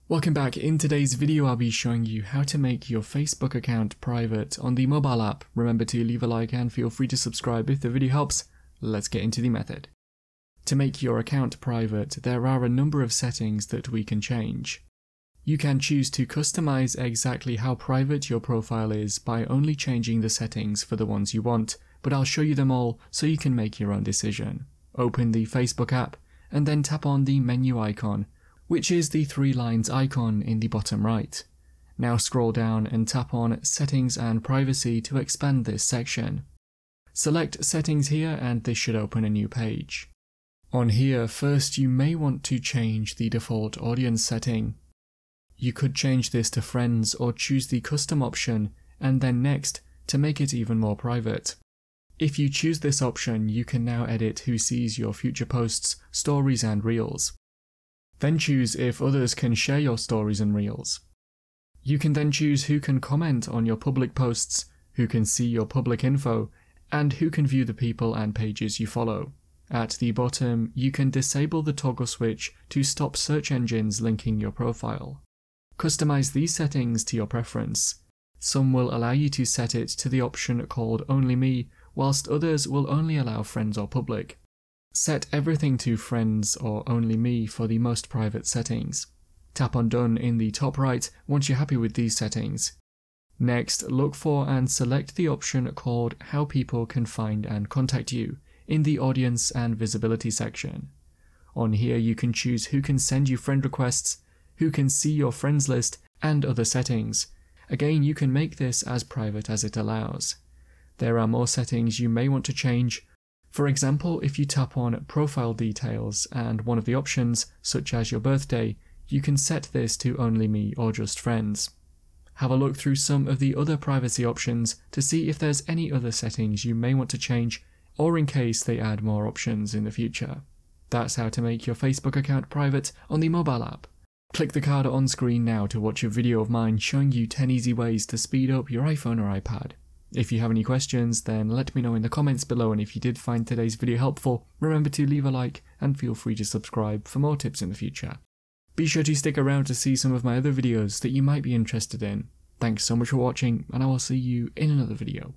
Welcome back. In today's video I'll be showing you how to make your Facebook account private on the mobile app. Remember to leave a like and feel free to subscribe if the video helps. Let's get into the method. To make your account private, there are a number of settings that we can change. You can choose to customize exactly how private your profile is by only changing the settings for the ones you want, but I'll show you them all so you can make your own decision. Open the Facebook app and then tap on the menu icon, which is the 3 lines icon in the bottom right. Now scroll down and tap on Settings and Privacy to expand this section. Select Settings here and this should open a new page. On here, first you may want to change the default audience setting. You could change this to friends or choose the custom option, and then next to make it even more private. If you choose this option, you can now edit who sees your future posts, stories and reels. Then choose if others can share your stories and reels. You can then choose who can comment on your public posts, who can see your public info, and who can view the people and pages you follow. At the bottom, you can disable the toggle switch to stop search engines linking your profile. Customize these settings to your preference. Some will allow you to set it to the option called Only Me, whilst others will only allow friends or public. Set everything to Friends or Only Me for the most private settings. Tap on Done in the top right once you're happy with these settings. Next, look for and select the option called How People Can Find and Contact You in the Audience and Visibility section. On here you can choose who can send you friend requests, who can see your friends list, and other settings. Again, you can make this as private as it allows. There are more settings you may want to change. For example, if you tap on Profile Details and one of the options, such as your birthday, you can set this to Only Me or just Friends. Have a look through some of the other privacy options to see if there's any other settings you may want to change, or in case they add more options in the future. That's how to make your Facebook account private on the mobile app. Click the card on screen now to watch a video of mine showing you 10 easy ways to speed up your iPhone or iPad. If you have any questions, then let me know in the comments below, and if you did find today's video helpful, remember to leave a like and feel free to subscribe for more tips in the future. Be sure to stick around to see some of my other videos that you might be interested in. Thanks so much for watching, and I will see you in another video.